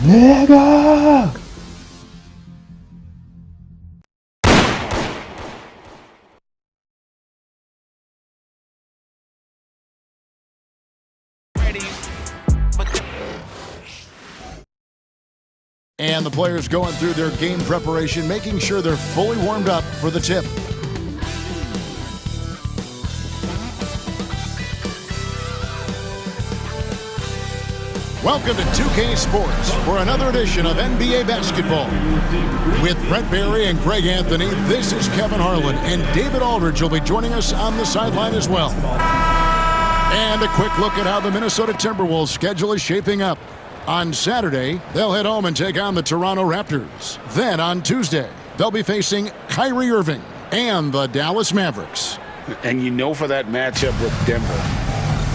Nigga! And the players going through their game preparation, making sure they're fully warmed up for the tip. Welcome to 2K Sports for another edition of NBA Basketball. With Brent Barry and Greg Anthony, this is Kevin Harlan, and David Aldridge will be joining us on the sideline as well. And a quick look at how the Minnesota Timberwolves schedule is shaping up. On Saturday, they'll head home and take on the Toronto Raptors. Then on Tuesday, they'll be facing Kyrie Irving and the Dallas Mavericks. And you know, for that matchup with Denver,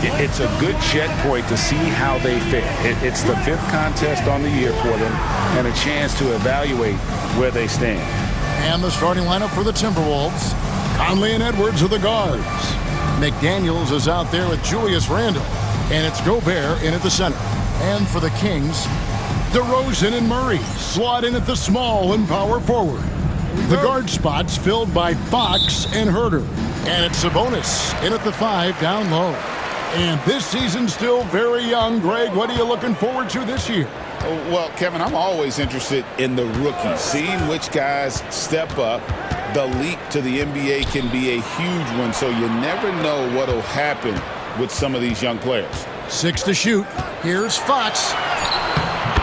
it's a good checkpoint to see how they fare. It's the fifth contest on the year for them and a chance to evaluate where they stand. And the starting lineup for the Timberwolves, Conley and Edwards are the guards. McDaniels is out there with Julius Randle, and it's Gobert in at the center. And for the Kings, DeRozan and Murray slot in at the small and power forward. The guard spots filled by Fox and Herter. And it's Sabonis in at the 5 down low. And this season's still very young. Greg, what are you looking forward to this year? Well, Kevin, I'm always interested in the rookies, seeing which guys step up. The leap to the NBA can be a huge one, so you never know what will happen with some of these young players. 6 to shoot. Here's Fox.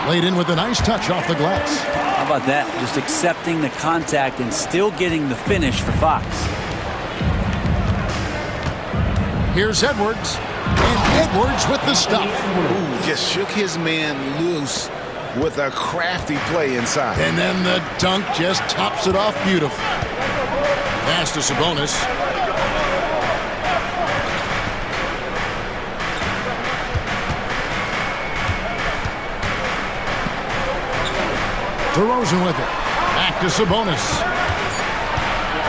Laid in with a nice touch off the glass. How about that? Just accepting the contact and still getting the finish for Fox. Here's Edwards. And Edwards with the stuff. Ooh, just shook his man loose with a crafty play inside. And then the dunk just tops it off beautifully. Pass to Sabonis. DeRozan with it. Back to Sabonis.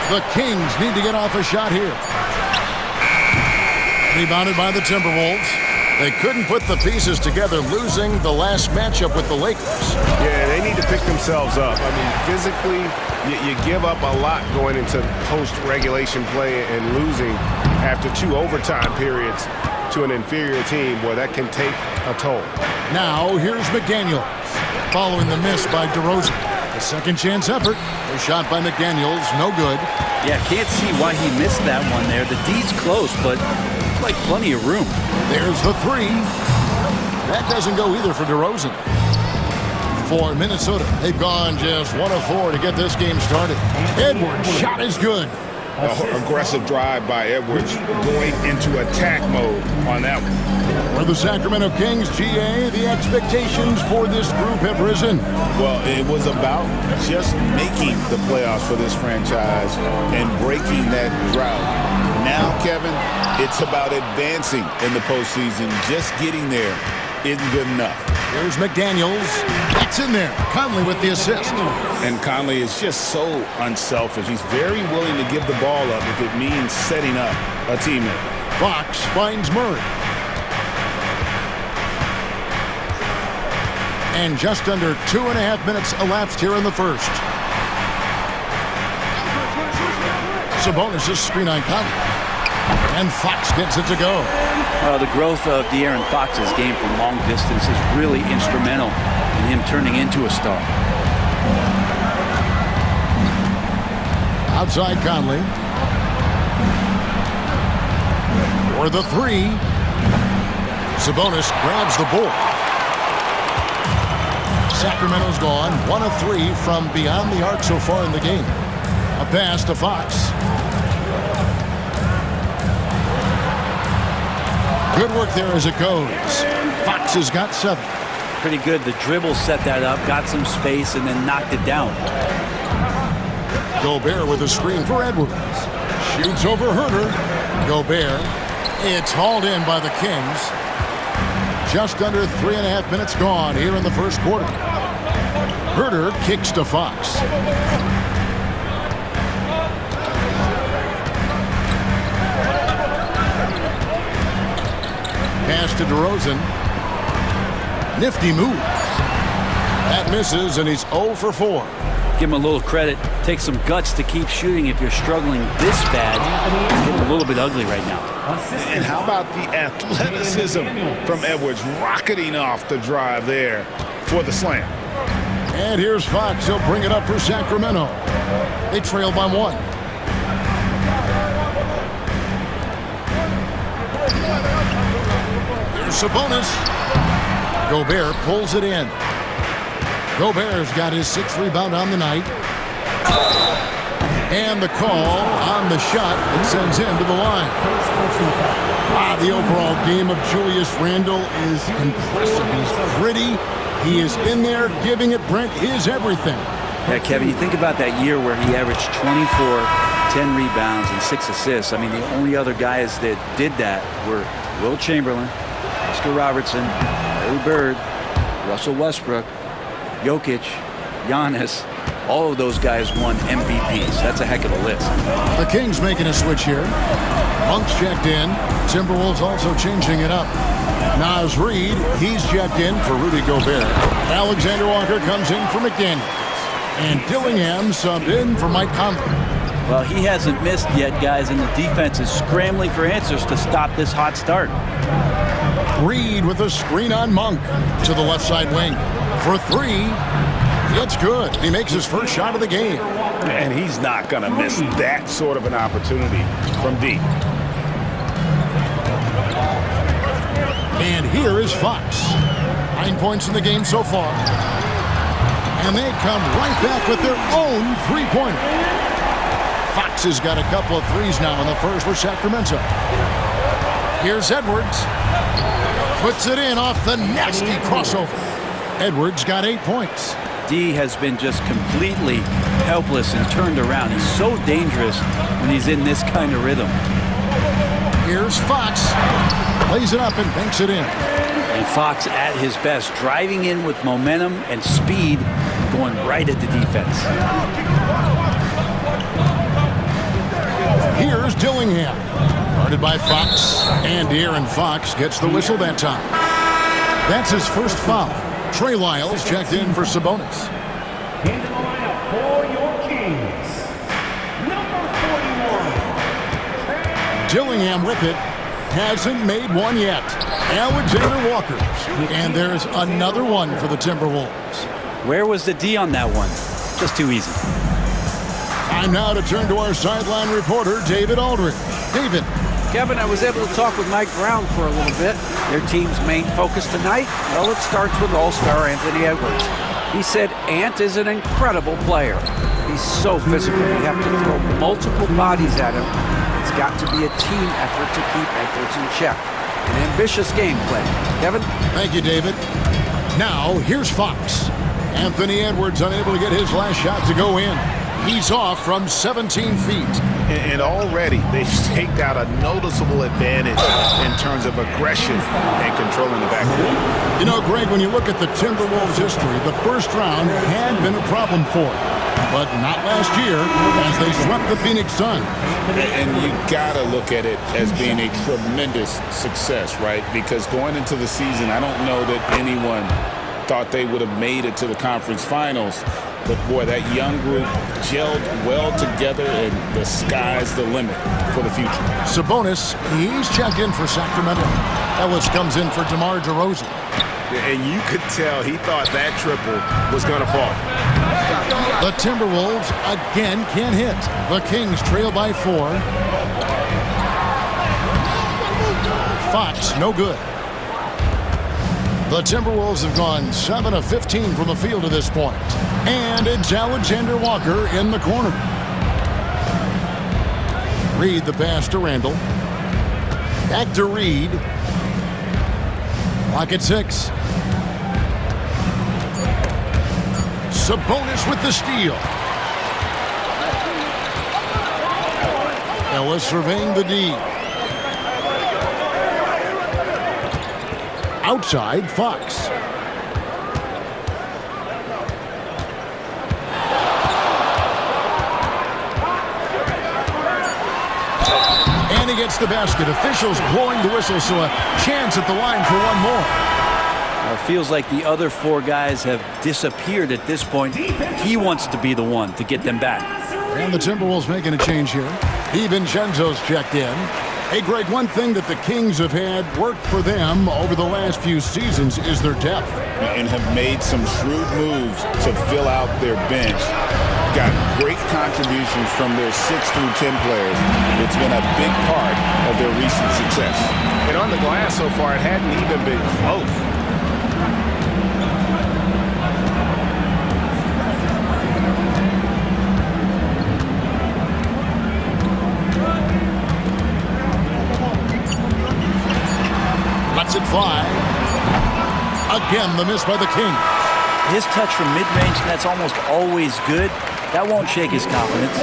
The Kings need to get off a shot here. Rebounded by the Timberwolves. They couldn't put the pieces together, losing the last matchup with the Lakers. Yeah, they need to pick themselves up. I mean, physically, you give up a lot going into post-regulation play and losing after 2 overtime periods to an inferior team. Boy, that can take a toll. Now, here's McDaniels. Following the miss by DeRozan. A second chance effort. A shot by McDaniels, no good. Yeah, can't see why he missed that one there. The D's close, but like plenty of room. There's the 3. That doesn't go either for DeRozan. For Minnesota, they've gone just 1 of 4 to get this game started. Edwards' shot is good. Aggressive drive by Edwards, going into attack mode on that one. For the Sacramento Kings, GA, the expectations for this group have risen. Well, it was about just making the playoffs for this franchise and breaking that drought. Now, Kevin, it's about advancing in the postseason. Just getting there isn't good enough. Here's McDaniels. That's in there. Conley with the assist. And Conley is just so unselfish. He's very willing to give the ball up if it means setting up a teammate. Fox finds Murray. And just under 2.5 minutes elapsed here in the first. Sabonis' screen on Conley. And Fox gets it to go. The growth of De'Aaron Fox's game from long distance is really instrumental in him turning into a star. Outside Conley. For the 3. Sabonis grabs the ball. Sacramento's gone 1 of 3 from beyond the arc so far in the game. A pass to Fox. Good work there as it goes. Fox has got 7. Pretty good. The dribble set that up, got some space, and then knocked it down. Gobert with a screen for Edwards. Shoots over Herter. Gobert. It's hauled in by the Kings. Just under 3.5 minutes gone here in the first quarter. Herter kicks to Fox. Pass to DeRozan. Nifty move. That misses, and he's 0 for 4. Give him a little credit. Take some guts to keep shooting if you're struggling this bad. It's getting a little bit ugly right now. And how about the athleticism from Edwards rocketing off the drive there for the slam. And here's Fox. He'll bring it up for Sacramento. They trail by 1. Here's Sabonis. Gobert pulls it in. Gobert's got his 6th rebound on the night. And the call on the shot that sends him to the line. The overall game of Julius Randle is impressive. He's gritty. He is in there giving it, Brent, his everything. Yeah, Kevin, you think about that year where he averaged 24, 10 rebounds, and 6 assists. I mean, the only other guys that did that were Will Chamberlain, Oscar Robertson, Larry Bird, Russell Westbrook, Jokic, Giannis. All of those guys won MVPs. That's a heck of a list. The Kings making a switch here. Monk's checked in. Timberwolves also changing it up. Naz Reid, he's checked in for Rudy Gobert. Alexander Walker comes in for McDaniels. And Dillingham subbed in for Mike Conley. Well, he hasn't missed yet, guys, and the defense is scrambling for answers to stop this hot start. Reid with a screen on Monk to the left side wing. For 3, it's good. He makes his first shot of the game. And he's not going to miss that sort of an opportunity from deep. And here is Fox. 9 points in the game so far. And they come right back with their own three-pointer. Fox has got a couple of threes now in the first for Sacramento. Here's Edwards. Puts it in off the nasty crossover. Edwards got 8 points. D has been just completely helpless and turned around. He's so dangerous when he's in this kind of rhythm. Here's Fox. Lays it up and banks it in. And Fox at his best, driving in with momentum and speed, going right at the defense. Here's Dillingham. Guarded by Fox. And De'Aaron Fox gets the whistle that time. That's his first foul. Trey Lyles checked in for Sabonis. Into the lineup for your Kings, number 41. Dillingham with it. Hasn't made one yet. Alexander Walker. And there's another one for the Timberwolves. Where was the D on that one? Just too easy. Time now to turn to our sideline reporter, David Aldridge. David. Kevin, I was able to talk with Mike Brown for a little bit. Their team's main focus tonight, well, it starts with All-Star Anthony Edwards. He said Ant is an incredible player. He's so physical. You have to throw multiple bodies at him. It's got to be a team effort to keep Edwards in check. An ambitious game plan. Kevin? Thank you, David. Now, here's Fox. Anthony Edwards unable to get his last shot to go in. He's off from 17 feet. And already they've staked out a noticeable advantage in terms of aggression and controlling the backcourt. You know, Greg, when you look at the Timberwolves' history, the first round had been a problem for them. But not last year as they swept the Phoenix Suns. And you got to look at it as being a tremendous success, right? Because going into the season, I don't know that anyone thought they would have made it to the conference finals. But, boy, that young group gelled well together, and the sky's the limit for the future. Sabonis, he's checked in for Sacramento. Ellis comes in for DeMar DeRozan. And you could tell he thought that triple was going to fall. The Timberwolves again can't hit. The Kings trail by 4. Fox, no good. The Timberwolves have gone 7 of 15 from the field to this point. And it's Alexander Walker in the corner. Reid the pass to Randle. Back to Reid. Clock at 6. Sabonis with the steal. Ellis surveying the D. Outside, Fox. And he gets the basket. Officials blowing the whistle, so a chance at the line for one more. Feels like the other 4 guys have disappeared at this point. He wants to be the one to get them back. And the Timberwolves making a change here. DiVincenzo's checked in. Hey, Greg, one thing that the Kings have had work for them over the last few seasons is their depth. And have made some shrewd moves to fill out their bench. Got great contributions from their 6 through 10 players. It's been a big part of their recent success. And on the glass so far, it hadn't even been close. Lets it fly. Again, the miss by the Kings. His touch from mid-range, that's almost always good. That won't shake his confidence.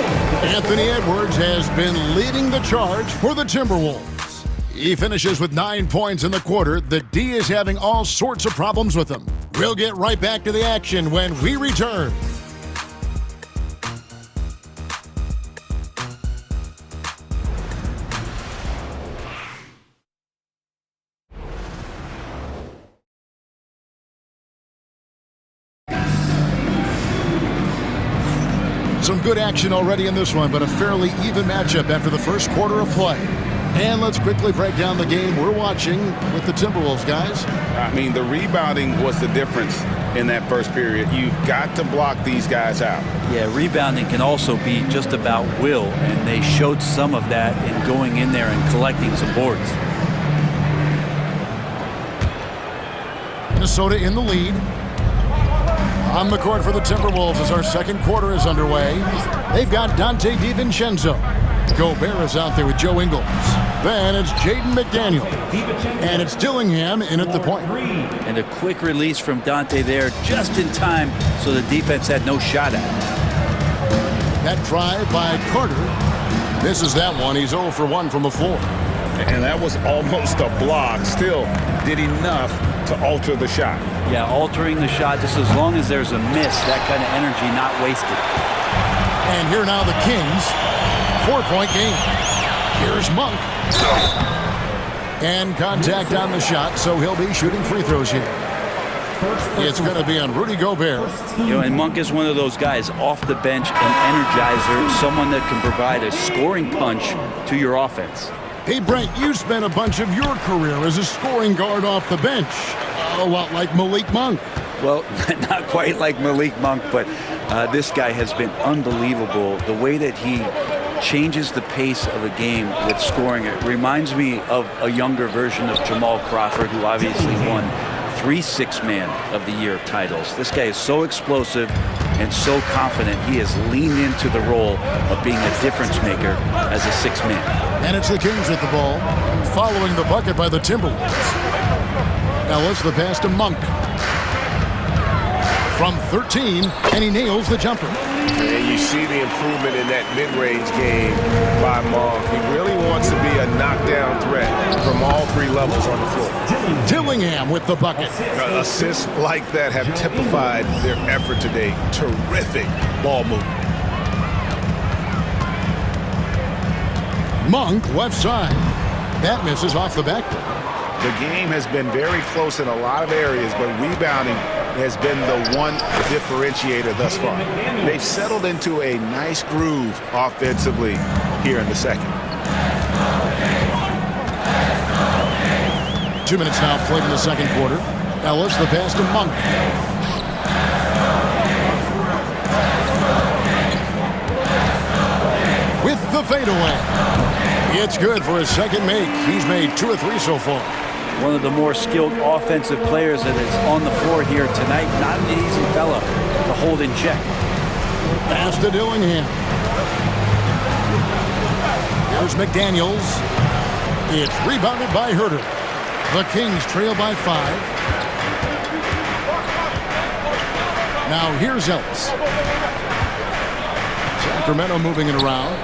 Anthony Edwards has been leading the charge for the Timberwolves. He finishes with 9 points in the quarter. The D is having all sorts of problems with him. We'll get right back to the action when we return. Some good action already in this one, but a fairly even matchup after the first quarter of play. And let's quickly break down the game we're watching with the Timberwolves, guys. I mean, the rebounding was the difference in that first period. You've got to block these guys out. Yeah, rebounding can also be just about will, and they showed some of that in going in there and collecting some boards. Minnesota in the lead. On the court for the Timberwolves as our second quarter is underway. They've got Dante DiVincenzo. Gobert is out there with Joe Ingles. Then it's Jaden McDaniel. And it's Dillingham in at the point. And a quick release from Dante there just in time so the defense had no shot at it. That drive by Carter. Misses that one. He's 0 for 1 from the floor. And that was almost a block. Still did enough to alter the shot. Yeah, altering the shot just as long as there's a miss, that kind of energy not wasted. And here now the Kings. 4-point game. Here's Monk. And contact on the shot, so he'll be shooting free throws here. It's going to be on Rudy Gobert. You know, and Monk is one of those guys off the bench, an energizer, someone that can provide a scoring punch to your offense. Hey, Brent, you spent a bunch of your career as a scoring guard off the bench. A lot like Malik Monk. Well, not quite like Malik Monk, but this guy has been unbelievable. The way that he changes the pace of a game with scoring, it reminds me of a younger version of Jamal Crawford, who obviously won 3 Six-Man of the Year titles. This guy is so explosive and so confident. He has leaned into the role of being a difference maker as a 6-man. And it's the Kings with the ball, following the bucket by the Timberwolves. Ellis, the pass to Monk. From 13, and he nails the jumper. And you see the improvement in that mid-range game by Monk. He really wants to be a knockdown threat from all 3 levels on the floor. Dillingham with the bucket. Assists like that have typified their effort today. Terrific ball movement. Monk left side. That misses off the backboard. The game has been very close in a lot of areas, but rebounding has been the one differentiator thus far. They've settled into a nice groove offensively here in the second. 2 minutes now played in the second quarter. Ellis, the pass to Monk. With the fadeaway. It's good for his second make. He's made 2 or 3 so far. One of the more skilled offensive players that is on the floor here tonight. Not an easy fella to hold in check. Pass to Dillingham. Here's McDaniels. It's rebounded by Herter. The Kings trail by 5. Now here's Ellis. Sacramento moving it around.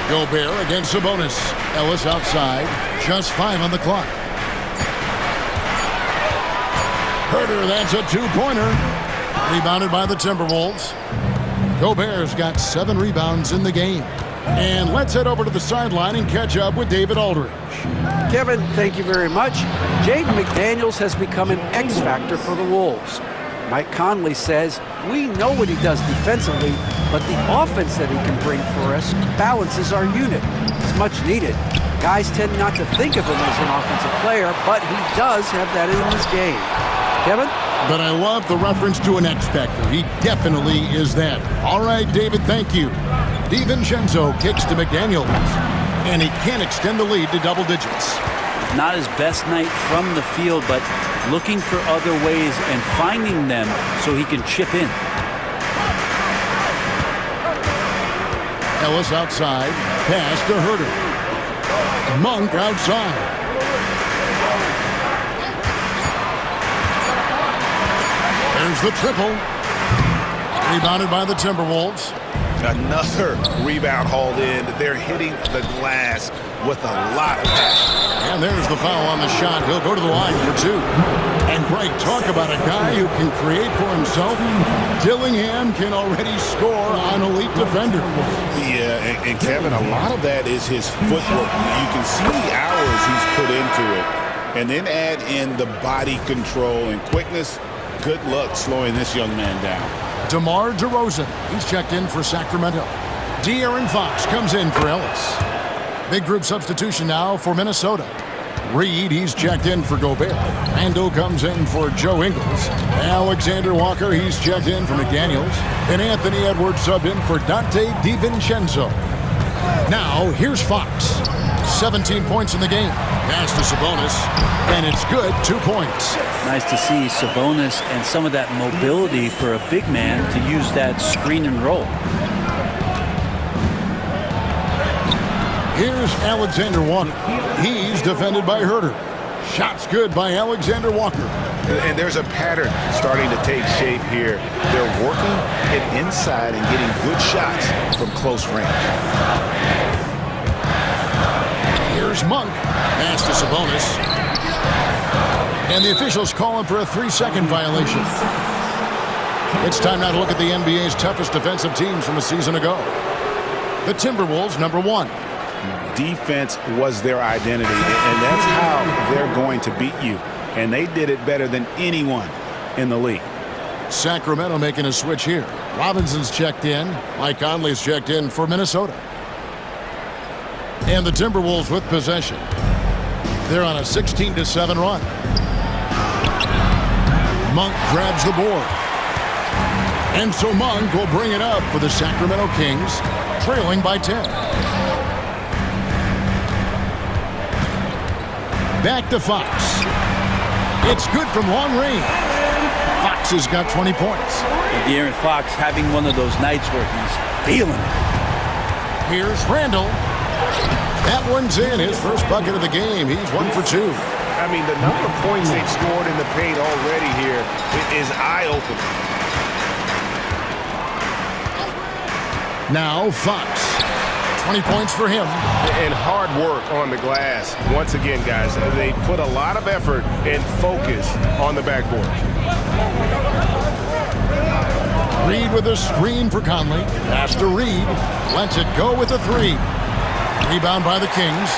Gobert against Sabonis. Ellis outside. Just 5 on the clock. Herter, that's a 2-pointer. Rebounded by the Timberwolves. Gobert's got 7 rebounds in the game. And let's head over to the sideline and catch up with David Aldridge. Kevin, thank you very much. Jaden McDaniels has become an X factor for the Wolves. Mike Conley says, we know what he does defensively, but the offense that he can bring for us balances our unit. It's much needed. Guys tend not to think of him as an offensive player, but he does have that in his game. Kevin? But I love the reference to an X factor. He definitely is that. All right, David, thank you. DiVincenzo kicks to McDaniels, and he can't extend the lead to double digits. Not his best night from the field, but looking for other ways and finding them so he can chip in. Ellis outside, pass to Herter. Monk outside. There's the triple. Rebounded by the Timberwolves. Another rebound hauled in. They're hitting the glass with a lot of passion. And there's the foul on the shot. He'll go to the line for two. And Greg, talk about a guy who can create for himself. Dillingham can already score on elite defenders. Yeah, and Kevin, a lot of that is his footwork. You can see the hours he's put into it. And then add in the body control and quickness. Good luck slowing this young man down. DeMar DeRozan, he's checked in for Sacramento. De'Aaron Fox comes in for Ellis. Big group substitution now for Minnesota. Reed, he's checked in for Gobert. Randall comes in for Joe Ingles. Alexander Walker, he's checked in for McDaniels. And Anthony Edwards subbed in for Dante DiVincenzo. Now, here's Fox. 17 points in the game. Pass to Sabonis, and it's good, 2 points. Nice to see Sabonis and some of that mobility for a big man to use that screen and roll. Here's Alexander Walker. He's defended by Herter. Shots good by Alexander Walker. And there's a pattern starting to take shape here. They're working it inside and getting good shots from close range. Here's Monk. Pass to Sabonis. And the officials calling for a 3-second violation. It's time now to look at the NBA's toughest defensive teams from a season ago. The Timberwolves, number 1. Defense was their identity, and that's how they're going to beat you. And they did it better than anyone in the league. Sacramento making a switch here. Robinson's checked in. Mike Conley's checked in for Minnesota. And the Timberwolves with possession. They're on a 16-7 run. Monk grabs the board. And so Monk will bring it up for the Sacramento Kings, trailing by 10. Back to Fox. It's good from long range. Fox has got 20 points. De'Aaron Fox having one of those nights where he's feeling it. Here's Randall. That one's in, his first bucket of the game. He's 1 for 2. I mean, the number of points they've scored in the paint already here is eye-opening. Now Fox. 20 points for him. And hard work on the glass. Once again, guys, they put a lot of effort and focus on the backboard. Reed with a screen for Conley. Pass to Reed. Lets it go with a 3. Rebound by the Kings.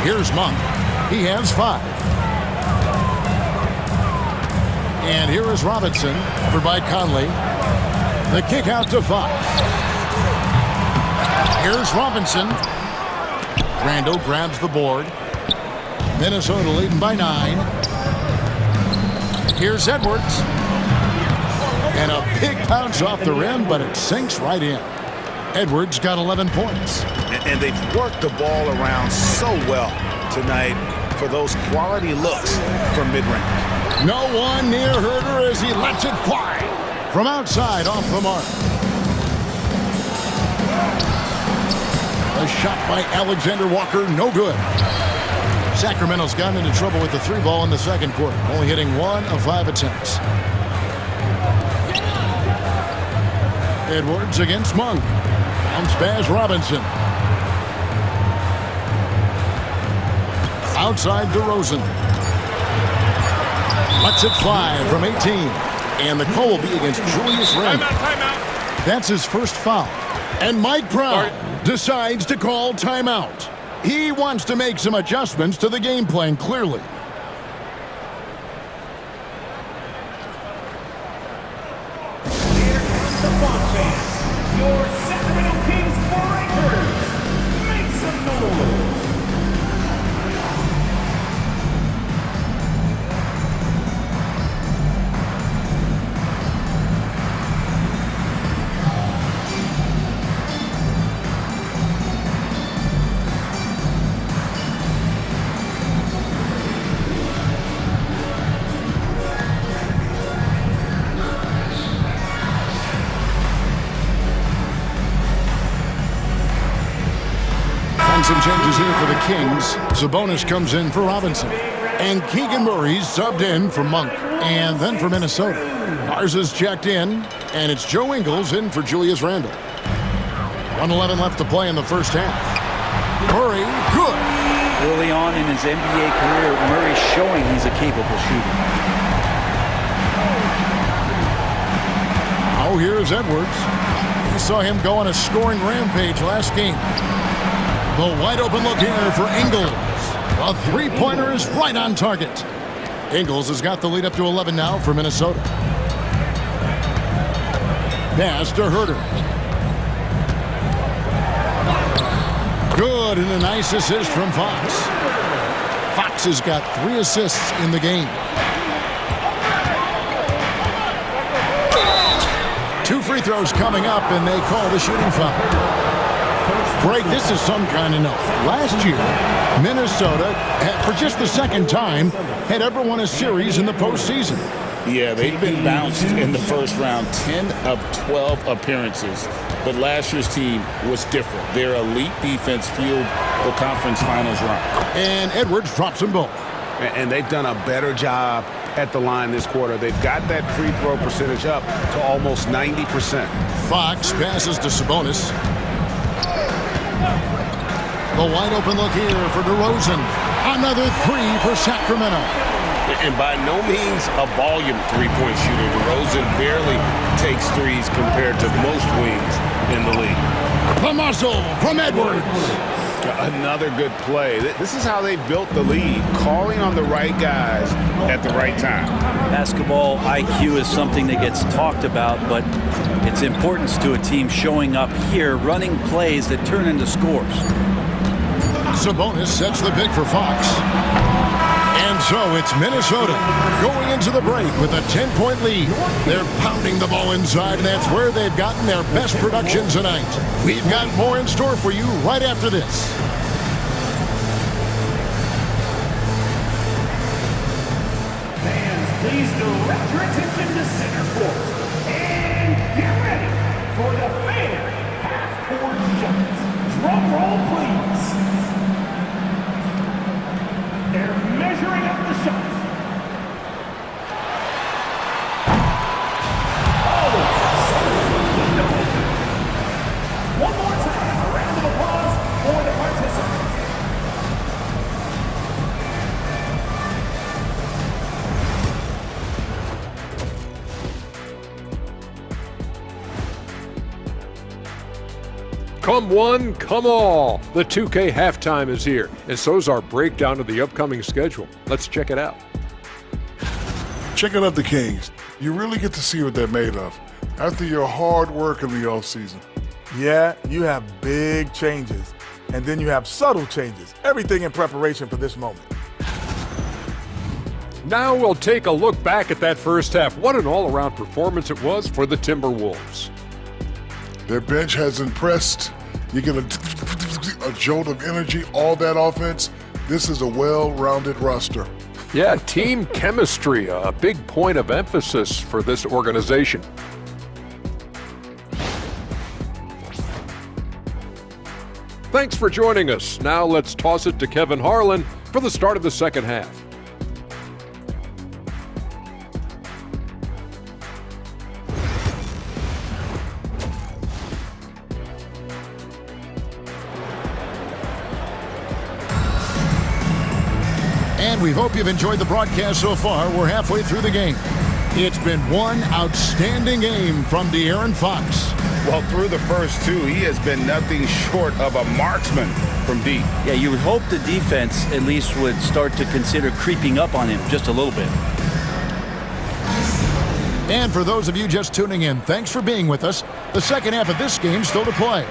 Here's Monk. He has 5. And here is Robinson, covered by Conley. The kick out to Fox. Here's Robinson. Randall grabs the board. Minnesota leading by 9. Here's Edwards. And a big bounce off the rim, but it sinks right in. Edwards got 11 points. And they've worked the ball around so well tonight for those quality looks from mid-range. No one near Herter as he lets it fly. From outside, off the mark. A shot by Alexander Walker, no good. Sacramento's gotten into trouble with the 3 ball in the second quarter, only hitting 1 of 5 attempts. Edwards against Monk. Bounce pass Robinson. Outside DeRozan. Lets it fly from 18. And the call will be against Julius Randle. That's his first foul. And Mike Brown decides to call timeout. He wants to make some adjustments to the game plan, clearly. Here comes the Fox fans. Your Sacramento Kings breakers. Make some noise. Some changes here for the Kings. Sabonis comes in for Robinson. And Keegan Murray's subbed in for Monk. And then for Minnesota, Garza's checked in. And it's Joe Ingles in for Julius Randle. 1:11 left to play in the first half. Murray, good. Early on in his NBA career, Murray's showing he's a capable shooter. Oh, here's Edwards. We saw him go on a scoring rampage last game. The wide open look here for Ingles. A three-pointer is right on target. Ingles has got the lead up to 11 now for Minnesota. Pass to Herter. Good, and a nice assist from Fox. Fox has got 3 assists in the game. 2 free throws coming up, and they call the shooting foul. Greg, this is some kind of note. Last year, Minnesota, for just the second time, had ever won a series in the postseason. Yeah, they've been bounced in the first round, 10 of 12 appearances. But last year's team was different. Their elite defense fueled the conference finals run. And Edwards drops them both. And they've done a better job at the line this quarter. They've got that free throw percentage up to almost 90%. Fox passes to Sabonis. The wide open look here for DeRozan. Another 3 for Sacramento. And by no means a volume three-point shooter. DeRozan barely takes threes compared to most wings in the league. The muscle from Edwards. Another good play. This is how they built the lead, calling on the right guys at the right time. Basketball IQ is something that gets talked about, but its importance to a team showing up here, running plays that turn into scores. Sabonis sets the pick for Fox. And so it's Minnesota going into the break with a 10-point lead. They're pounding the ball inside, and that's where they've gotten their best production tonight. We've got more in store for you right after this. Fans, please direct your attention to center court. And get ready for the fair half-court shots. Drum roll, please. They're measuring up the shots. One more time, a round of applause for the participants. Come one, come all. The 2K halftime is here, and so's our breakdown of the upcoming schedule. Let's check it out. Checking out the Kings. You really get to see what they're made of after your hard work in the offseason. Yeah, you have big changes, and then you have subtle changes. Everything in preparation for this moment. Now we'll take a look back at that first half. What an all-around performance it was for the Timberwolves. Their bench has impressed. You get a jolt of energy, all that offense. This is a well-rounded roster. Yeah, team chemistry, a big point of emphasis for this organization. Thanks for joining us. Now let's toss it to Kevin Harlan for the start of the second half. And we hope you've enjoyed the broadcast so far. We're halfway through the game. It's been one outstanding game from De'Aaron Fox. Well, through the first two, he has been nothing short of a marksman from deep. Yeah, you would hope the defense at least would start to consider creeping up on him just a little bit. And for those of you just tuning in, thanks for being with us. The second half of this game still to play.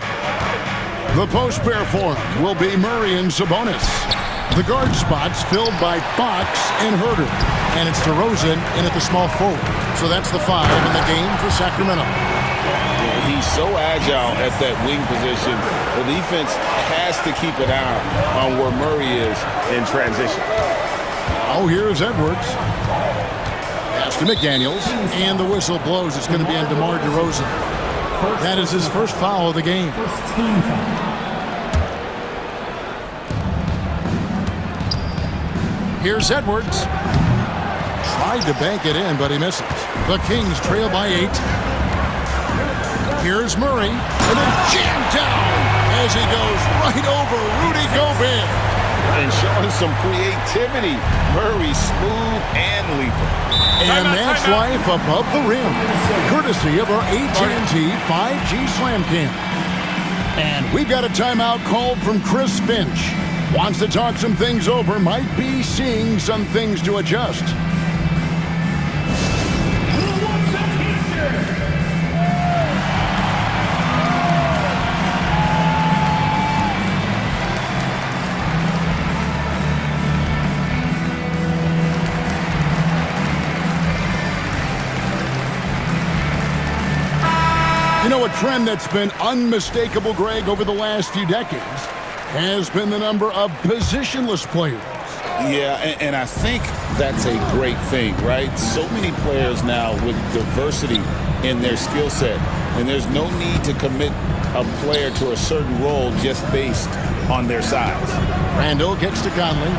The post pair form will be Murray and Sabonis. The guard spots filled by Fox and Herter. And it's DeRozan in at the small forward. So that's the 5 in the game for Sacramento. Yeah, he's so agile at that wing position. The defense has to keep an eye on where Murray is in transition. Oh, here's Edwards. Pass to McDaniels. And the whistle blows. It's going to be on DeMar DeRozan. That is his first foul of the game. First team foul. Here's Edwards. Tried to bank it in, but he misses. The Kings trail by 8. Here's Murray. And then jammed down as he goes right over Rudy Gobert. And showing some creativity. Murray smooth and lethal. And that's life above the rim. Courtesy of our AT&T 5G Slam Cam. And we've got a timeout called from Chris Finch. Wants to talk some things over, might be seeing some things to adjust. You know, a trend that's been unmistakable, Greg, over the last few decades has been the number of positionless players. Yeah, and I think that's a great thing, right? So many players now with diversity in their skill set, and there's no need to commit a player to a certain role just based on their size. Randall gets to Conley.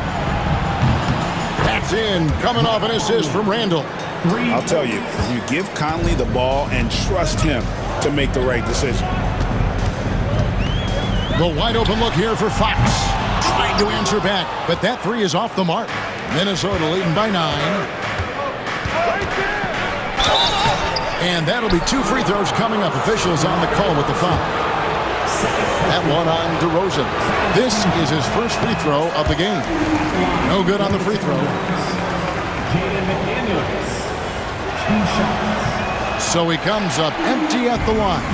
That's in, coming off an assist from Randall. I'll tell you, you give Conley the ball and trust him to make the right decision. The wide open look here for Fox. Trying to answer back, but that 3 is off the mark. Minnesota leading by 9. And that'll be 2 free throws coming up. Officials on the call with the foul. That one on DeRozan. This is his first free throw of the game. No good on the free throw. So he comes up empty at the line.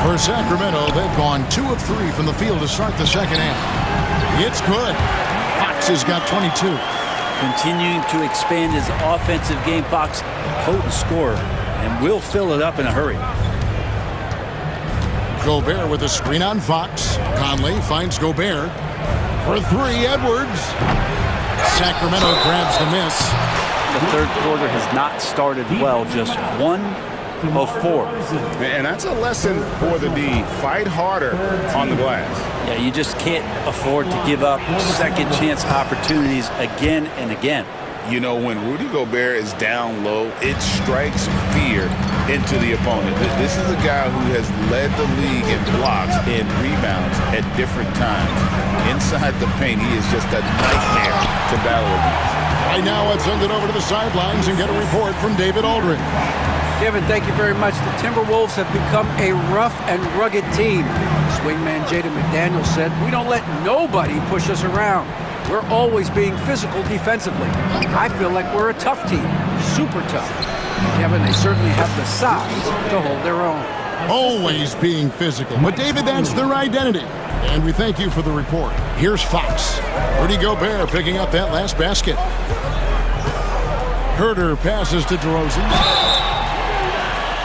For Sacramento, they've gone 2 of 3 from the field to start the second half. It's good. Fox has got 22. Continuing to expand his offensive game. Fox, potent scorer, and will fill it up in a hurry. Gobert with a screen on Fox. Conley finds Gobert. For 3, Edwards. Sacramento grabs the miss. The third quarter has not started well. Just 1 of 4. And that's a lesson for the D. Fight harder on the glass. Yeah, you just can't afford to give up second chance opportunities again and again. You know, when Rudy Gobert is down low, it strikes fear into the opponent. This is a guy who has led the league in blocks and rebounds at different times. Inside the paint, he is just a nightmare to battle against. Right now, let's send it over to the sidelines and get a report from David Aldridge. Kevin, thank you very much. The Timberwolves have become a rough and rugged team. Swingman Jaden McDaniels said, "We don't let nobody push us around. We're always being physical defensively. I feel like we're a tough team, super tough." Kevin, they certainly have the size to hold their own. Always being physical. But, David, that's their identity. And we thank you for the report. Here's Fox. Rudy Gobert picking up that last basket. Herter passes to DeRozan.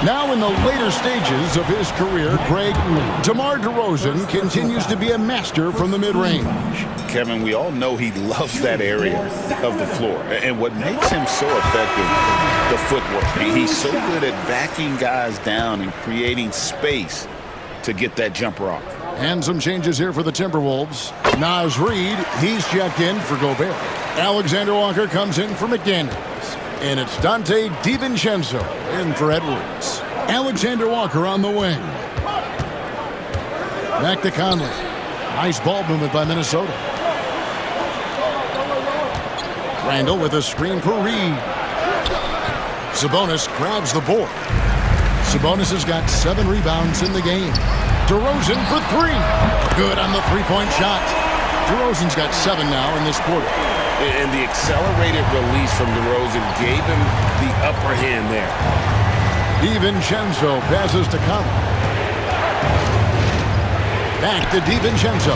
Now in the later stages of his career, Greg, DeMar DeRozan continues to be a master from the mid-range. Kevin, we all know he loves that area of the floor. And what makes him so effective, the footwork. He's so good at backing guys down and creating space to get that jumper off. And some changes here for the Timberwolves. Naz Reid, he's checked in for Gobert. Alexander Walker comes in for McDaniels. And it's Dante DiVincenzo in for Edwards. Alexander Walker on the wing. Back to Conley. Nice ball movement by Minnesota. Randall with a screen for Reed. Sabonis grabs the board. Sabonis has got 7 rebounds in the game. DeRozan for 3. Good on the three-point shot. DeRozan's got 7 now in this quarter. And the accelerated release from DeRozan gave him the upper hand there. DiVincenzo passes to Conley. Back to DiVincenzo.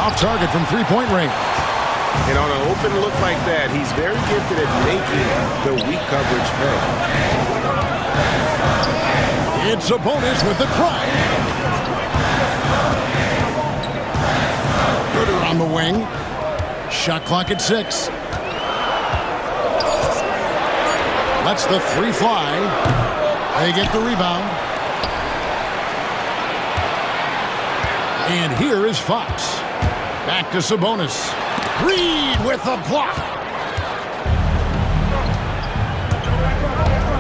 Off target from three-point range. And on an open look like that, he's very gifted at making the weak coverage pay. It's Sabonis with the drive. Gooder on the wing. Shot clock at 6. Lets the 3 fly. They get the rebound. And here is Fox. Back to Sabonis. Reed with the block.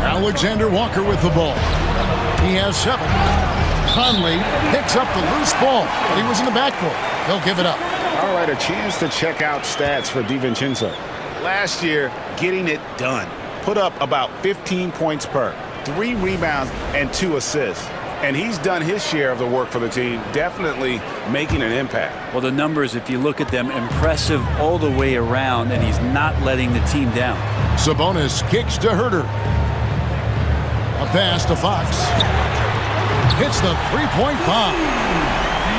Alexander Walker with the ball. He has 7. Conley picks up the loose ball, but he was in the backcourt. He'll give it up. All right, a chance to check out stats for DiVincenzo. Last year, getting it done. Put up about 15 points per, 3 rebounds, and 2 assists. And he's done his share of the work for the team, definitely making an impact. Well, the numbers, if you look at them, impressive all the way around, and he's not letting the team down. Sabonis kicks to Herter. A pass to Fox. Hits the three-point bomb.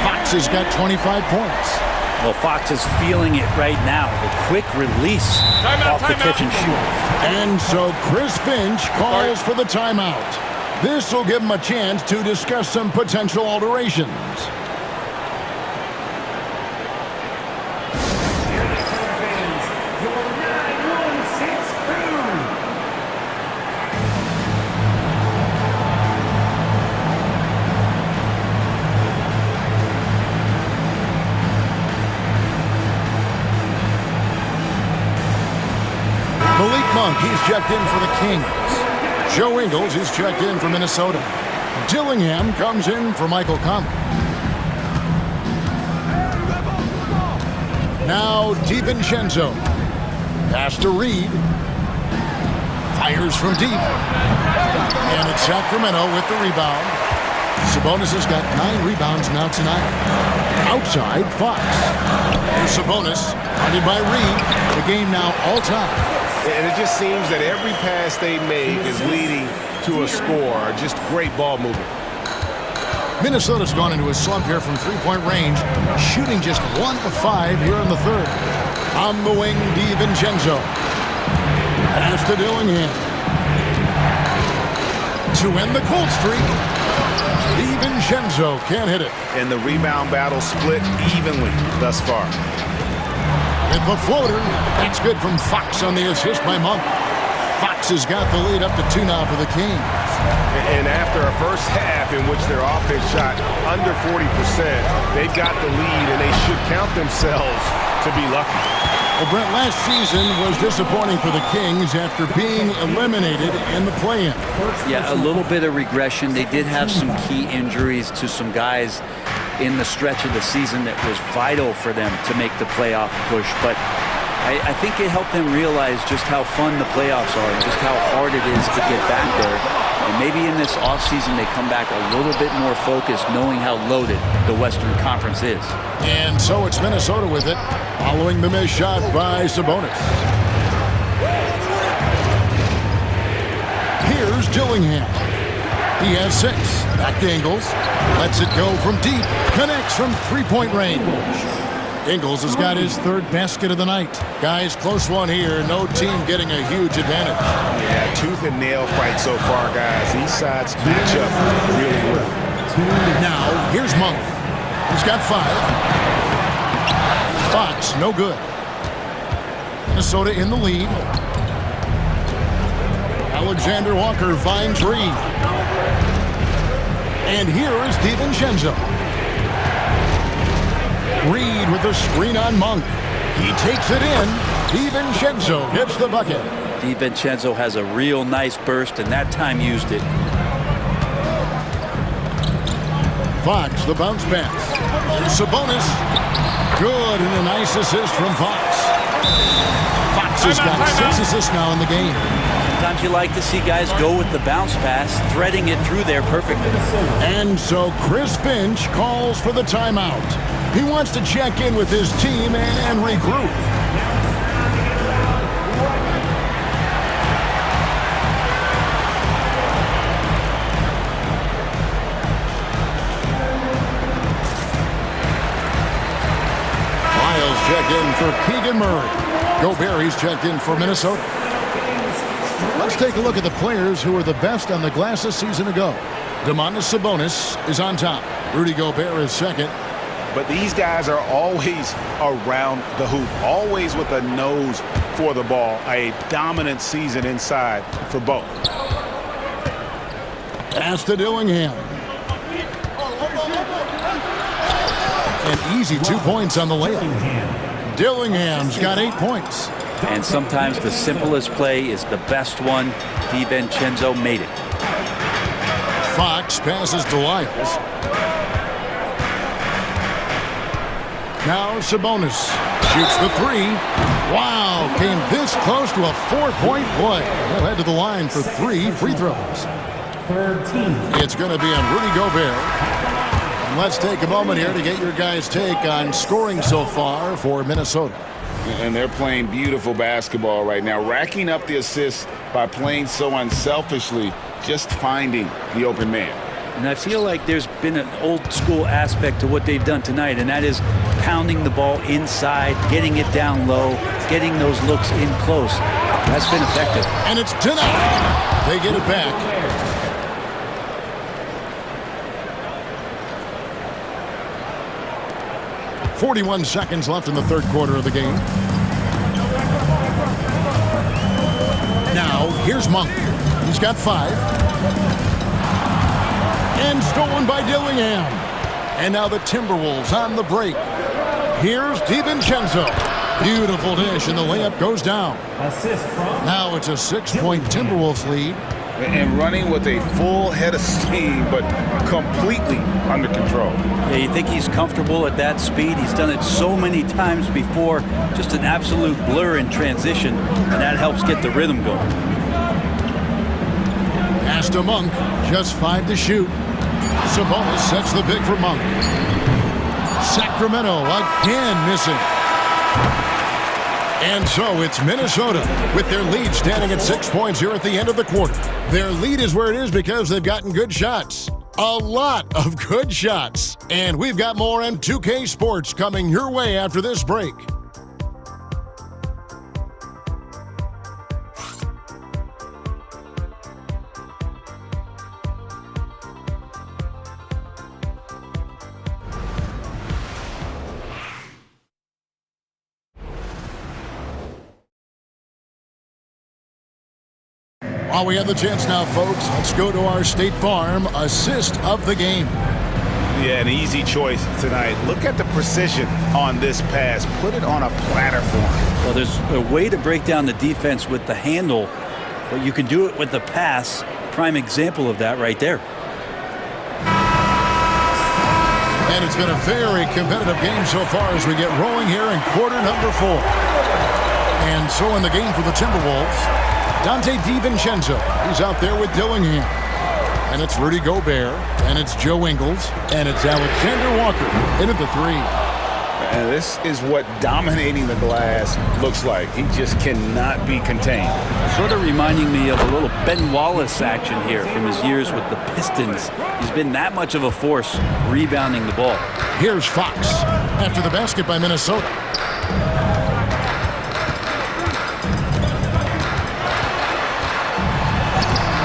Fox has got 25 points. Well, Fox is feeling it right now. The quick release off the catch and shoot. And so Chris Finch calls for the timeout. This will give him a chance to discuss some potential alterations. Malik Monk, he's checked in for the Kings. Joe Ingles is checked in for Minnesota. Dillingham comes in for Michael Conley. Now DiVincenzo. Pass to Reed. Fires from deep. And it's Sacramento with the rebound. Sabonis has got 9 rebounds now tonight. Outside, Fox. Here's Sabonis, guarded by Reed. The game now all-time. And it just seems that every pass they make is leading to a score. Just great ball movement. Minnesota's gone into a slump here from three-point range, shooting just 1 of 5 here in the third. On the wing, DiVincenzo. Pass to Dillingham. To end the cold streak, DiVincenzo can't hit it. And the rebound battle split evenly thus far. With the floater, that's good from Fox on the assist by Monk. Fox has got the lead up to 2 now for the Kings. And after a first half in which their offense shot under 40%, they've got the lead and they should count themselves to be lucky. Well, Brent, last season was disappointing for the Kings after being eliminated in the play-in. Yeah, a little bit of regression. They did have some key injuries to some guys in the stretch of the season that was vital for them to make the playoff push. But I think it helped them realize just how fun the playoffs are and just how hard it is to get back there. And maybe in this offseason they come back a little bit more focused, knowing how loaded the Western Conference is. And so it's Minnesota with it, following the missed shot by Sabonis. Here's Dillingham. He has 6. Back to Ingles. Lets it go from deep. Connects from three-point range. Ingles has got his 3rd basket of the night. Guys, close one here. No team getting a huge advantage. Yeah, tooth and nail fight so far, guys. These sides match up really well. Now, here's Monk. He's got 5. Fox, no good. Minnesota in the lead. Alexander Walker finds Reed. And here is DiVincenzo. Reed with a screen on Monk. He takes it in. DiVincenzo gets the bucket. DiVincenzo has a real nice burst, and that time used it. Fox, the bounce pass. There's Sabonis. Good, and a nice assist from Fox. Fox has got 6 assists now in the game. Sometimes you like to see guys go with the bounce pass, threading it through there perfectly. And so Chris Finch calls for the timeout. He wants to check in with his team and regroup. Lyles checked in for Keegan Murray. Gobert, he's checked in for Minnesota. Let's take a look at the players who were the best on the glass a season ago. Domantas Sabonis is on top. Rudy Gobert is second. But these guys are always around the hoop, always with a nose for the ball. A dominant season inside for both. Pass to Dillingham. An easy 2 points on the layup. Dillingham's got 8 points. And sometimes the simplest play is the best one. DiVincenzo made it. Fox passes to Lyles. Now Sabonis shoots the three. Wow, came this close to a 4-point play. He'll head to the line for 3 free throws. It's going to be on Rudy Gobert. And let's take a moment here to get your guys' take on scoring so far for Minnesota. And they're playing beautiful basketball right now, racking up the assists by playing so unselfishly, just finding the open man. And I feel like there's been an old school aspect to what they've done tonight, and that is pounding the ball inside, getting it down low, getting those looks in close. That's been effective. And it's denied. They get it back. .41 seconds left in the third quarter of the game. Now, here's Monk. He's got 5. And stolen by Dillingham. And now the Timberwolves on the break. Here's DiVincenzo. Beautiful dish, and the layup goes down. Now it's a 6-point Timberwolves lead. And running with a full head of steam, but completely under control. Yeah, you think he's comfortable at that speed. He's done it so many times before. Just an absolute blur in transition, and that helps get the rhythm going. Pass to Monk, just 5 to shoot. Sabonis sets the big for Monk. Sacramento again missing. And so it's Minnesota with their lead standing at 6 points here at the end of the quarter. Their lead is where it is because they've gotten good shots. A lot of good shots. And we've got more M2K Sports coming your way after this break. While we have the chance now, folks, let's go to our State Farm assist of the game. Yeah, an easy choice tonight. Look at the precision on this pass. Put it on a platter for him. Well, there's a way to break down the defense with the handle, but you can do it with the pass. Prime example of that right there. And it's been a very competitive game so far as we get rolling here in quarter number 4. And so in the game for the Timberwolves, Dante DiVincenzo, he's out there with Dillingham. And it's Rudy Gobert, and it's Joe Ingles, and it's Alexander Walker in at the 3. And this is what dominating the glass looks like. He just cannot be contained. Sort of reminding me of a little Ben Wallace action here from his years with the Pistons. He's been that much of a force rebounding the ball. Here's Fox after the basket by Minnesota.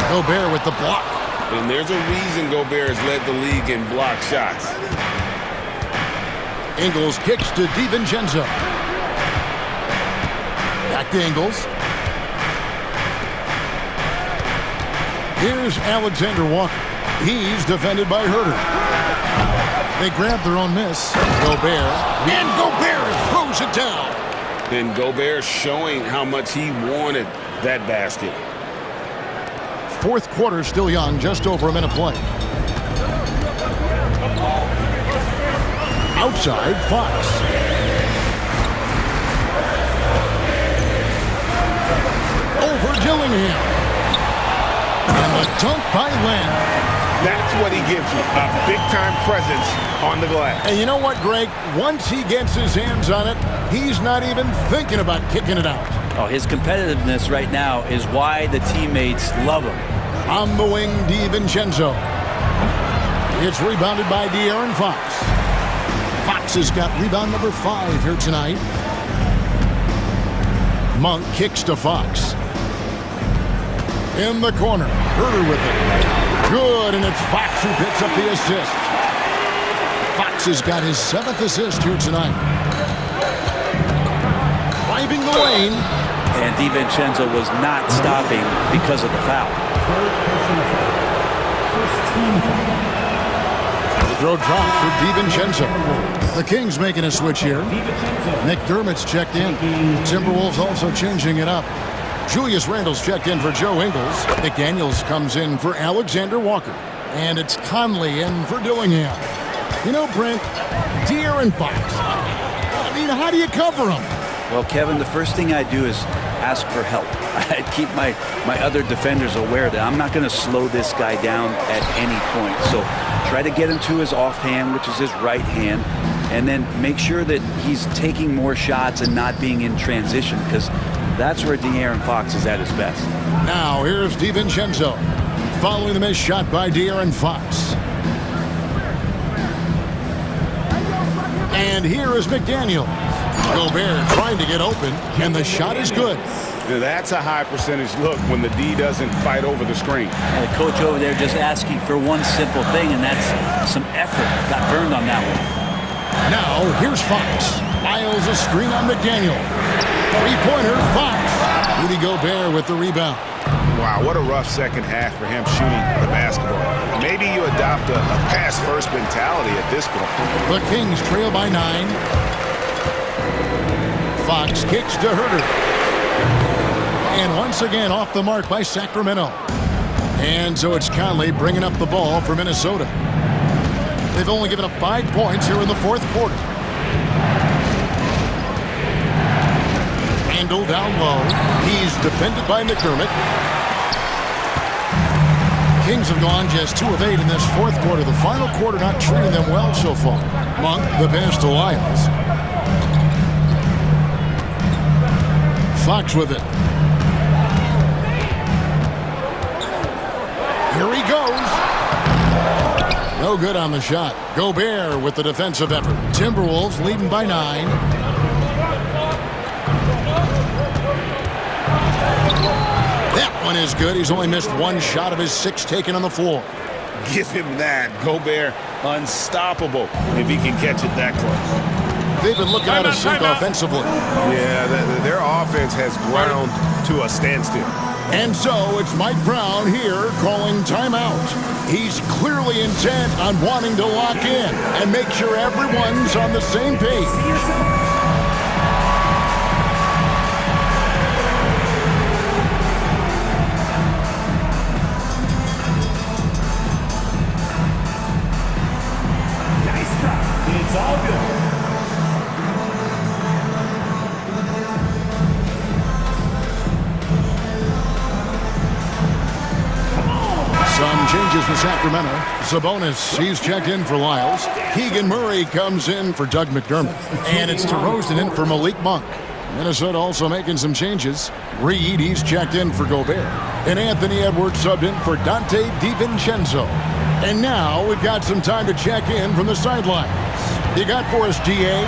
Gobert with the block. And there's a reason Gobert has led the league in block shots. Ingles kicks to DiVincenzo. Back to Ingles. Here's Alexander Walker. He's defended by Herter. They grab their own miss. Gobert. And Gobert throws it down. And Gobert showing how much he wanted that basket. Fourth quarter still young, just over a minute play. Outside, Fox. Over Dillingham. And the dunk by Lynn. That's what he gives you, a big-time presence on the glass. And you know what, Greg? Once he gets his hands on it, he's not even thinking about kicking it out. Oh, his competitiveness right now is why the teammates love him. On the wing, DiVincenzo. It's rebounded by De'Aaron Fox. Fox has got rebound number 5 here tonight. Monk kicks to Fox. In the corner, Herter with it. Good, and it's Fox who picks up the assist. Fox has got his 7th assist here tonight. Driving the lane. And DiVincenzo was not stopping because of the foul. The throw drops for DiVincenzo. The Kings making a switch here. McDermott's checked in. Timberwolves also changing it up. Julius Randle's checked in for Joe Ingles. McDaniels comes in for Alexander Walker. And it's Conley in for Dillingham. You know, Brent, De'Aaron Fox. I mean, how do you cover him? Well, Kevin, the first thing I do is ask for help. I keep my other defenders aware that I'm not going to slow this guy down at any point. So try to get him to his offhand, which is his right hand, and then make sure that he's taking more shots and not being in transition, because that's where De'Aaron Fox is at his best. Now, here's DiVincenzo. Following the missed shot by De'Aaron Fox. And here is McDaniel. Gobert trying to get open, and the shot is good. That's a high percentage look when the D doesn't fight over the screen. And the coach over there just asking for one simple thing, and that's some effort. Got burned on that one. Now, here's Fox. Miles a screen on McDaniel. Three-pointer, Fox. Rudy Gobert with the rebound. Wow, what a rough second half for him shooting the basketball. Maybe you adopt a pass-first mentality at this point. The Kings trail by 9. Fox kicks to Herter. And once again off the mark by Sacramento. And so it's Conley bringing up the ball for Minnesota. They've only given up 5 points here in the 4th quarter. Randle down low. He's defended by McDermott. Kings have gone just 2 of 8 in this 4th quarter. The final quarter not treating them well so far. Monk, the pass to Lyles. Fox with it. Here he goes. No good on the shot. Gobert with the defensive effort. Timberwolves leading by 9. That one is good. He's only missed 1 shot of his 6 taken on the floor. Give him that. Gobert, unstoppable if he can catch it that close. They've been looking out of sync offensively. Yeah, their offense has ground to a standstill. And so it's Mike Brown here calling timeout. He's clearly intent on wanting to lock in and make sure everyone's on the same page. It's all good. Some changes for Sacramento. Sabonis, he's checked in for Lyles. Keegan Murray comes in for Doug McDermott. And it's DeRozan in for Malik Monk. Minnesota also making some changes. Reed, he's checked in for Gobert. And Anthony Edwards subbed in for Dante DiVincenzo. And now we've got some time to check in from the sidelines. You got for us, DA?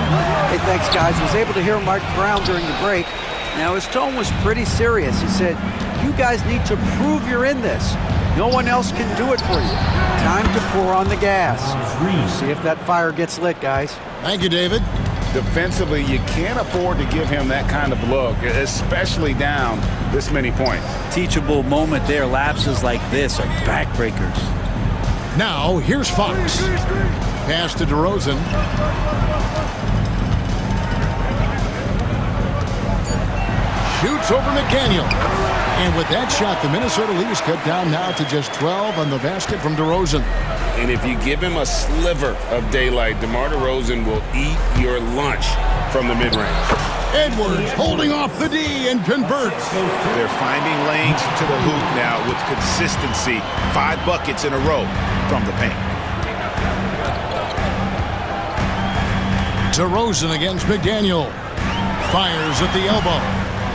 Hey, thanks, guys. I was able to hear Mike Brown during the break. Now, his tone was pretty serious. He said, you guys need to prove you're in this. No one else can do it for you. Time to pour on the gas. See if that fire gets lit, guys. Thank you, David. Defensively, you can't afford to give him that kind of look, especially down this many points. Teachable moment there. Lapses like this are backbreakers. Now, here's Fox. Pass to DeRozan. Shoots over McDaniel. And with that shot, the Minnesota lead is cut down now to just 12 on the basket from DeRozan. And if you give him a sliver of daylight, DeMar DeRozan will eat your lunch. from the mid-range. Edwards holding off the D and converts. They're finding lanes to the hoop now with consistency. 5 buckets in a row from the paint. DeRozan against McDaniel. Fires at the elbow.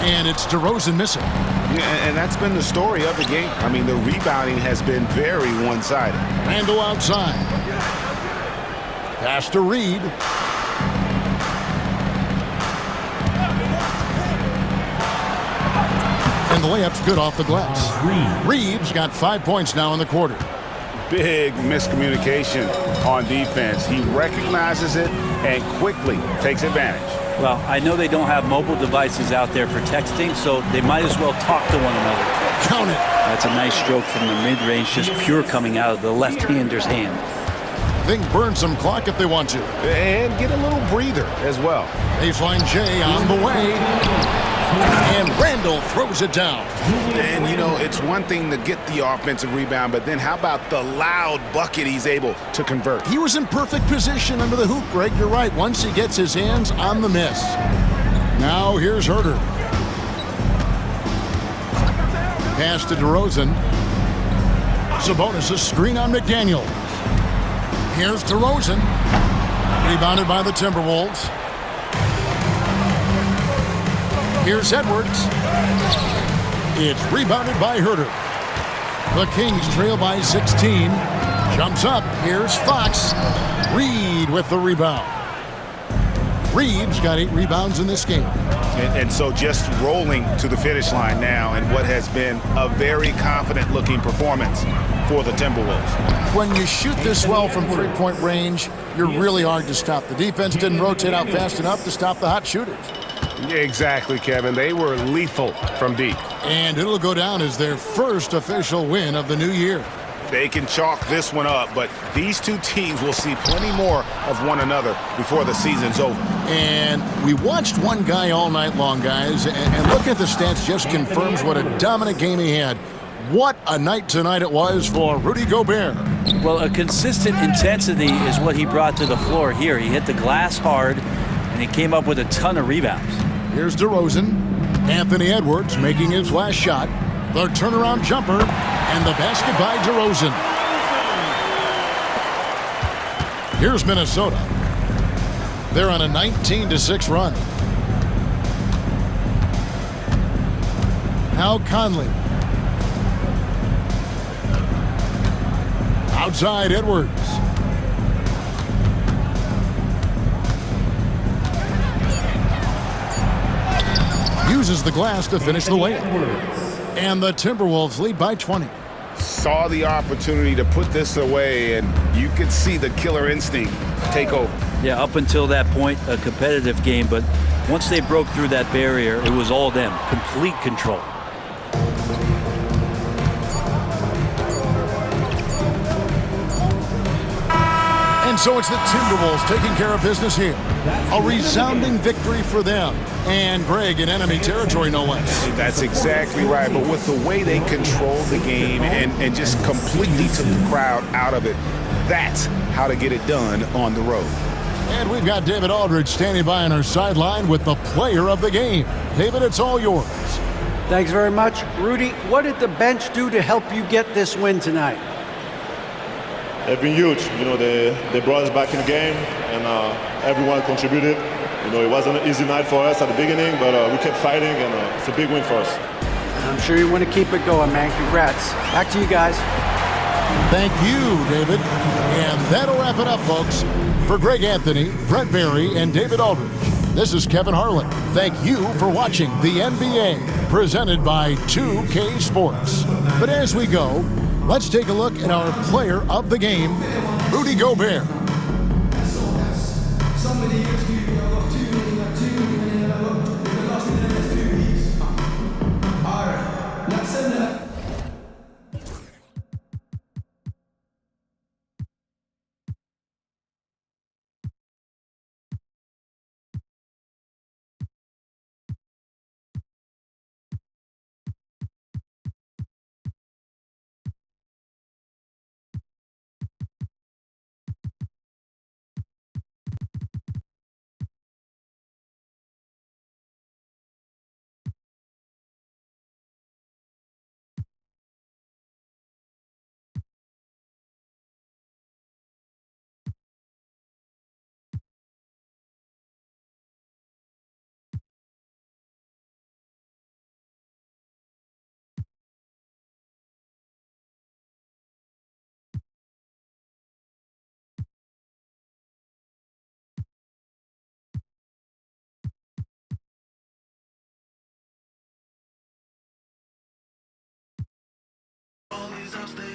And it's DeRozan missing. Yeah, and that's been the story of the game. I mean, the rebounding has been very one-sided. Randall outside. Pass to Reed. And the layup's good off the glass. Reed's got 5 points now in the quarter. Big miscommunication on defense. He recognizes it and quickly takes advantage. Well, I know they don't have mobile devices out there for texting, so they might as well talk to one another. Count it. That's a nice stroke from the mid-range, just pure coming out of the left-hander's hand. They can burn some clock if they want to. And get a little breather as well. Baseline J on the way. And Randall throws it down. And, you know, it's one thing to get the offensive rebound, but then how about the loud bucket he's able to convert? He was in perfect position under the hoop, Greg. You're right. Once he gets his hands on the miss. Now here's Herter. Pass to DeRozan. Sabonis' screen on McDaniel. Here's DeRozan. Rebounded by the Timberwolves. Here's Edwards. It's rebounded by Herter. The Kings trail by 16. Jumps up. Here's Fox. Reed with the rebound. Reed's got 8 rebounds in this game. And so just rolling to the finish line now in what has been a very confident-looking performance for the Timberwolves. When you shoot this well from three-point range, you're really hard to stop. The defense didn't rotate out fast enough to stop the hot shooters. Yeah, exactly, Kevin. They were lethal from deep. And it'll go down as their first official win of the new year. They can chalk this one up, but these two teams will see plenty more of one another before the season's over. And we watched one guy all night long, guys, and looking at the stats just confirms what a dominant game he had. What a night tonight it was for Rudy Gobert. Well, a consistent intensity is what he brought to the floor here. He hit the glass hard, and he came up with a ton of rebounds. Here's DeRozan. Anthony Edwards making his last shot. The turnaround jumper, and the basket by DeRozan. Here's Minnesota. They're on a 19-6 run. Now Conley. Outside Edwards. Uses the glass to finish the layup. And the Timberwolves lead by 20. Saw the opportunity to put this away, and you could see the killer instinct take over. Yeah, up until that point, a competitive game, but once they broke through that barrier, it was all them. Complete control. And so it's the Timberwolves taking care of business here. A resounding victory for them. And Greg in enemy territory, no less. That's exactly right. But with the way they controlled the game and just completely took the crowd out of it, that's how to get it done on the road. And we've got David Aldridge standing by on our sideline with the player of the game. David, it's all yours. Thanks very much. Rudy, what did the bench do to help you get this win tonight? They've been huge. You know, they brought us back in the game, and everyone contributed. You know, it wasn't an easy night for us at the beginning, but we kept fighting, and it's a big win for us. I'm sure you want to keep it going, man. Congrats. Back to you guys. Thank you, David. And that'll wrap it up, folks. For Greg Anthony, Brett Barry, and David Aldridge, this is Kevin Harlan. Thank you for watching the NBA, presented by 2K Sports. But as we go, let's take a look at our player of the game, Rudy Gobert. I'll stay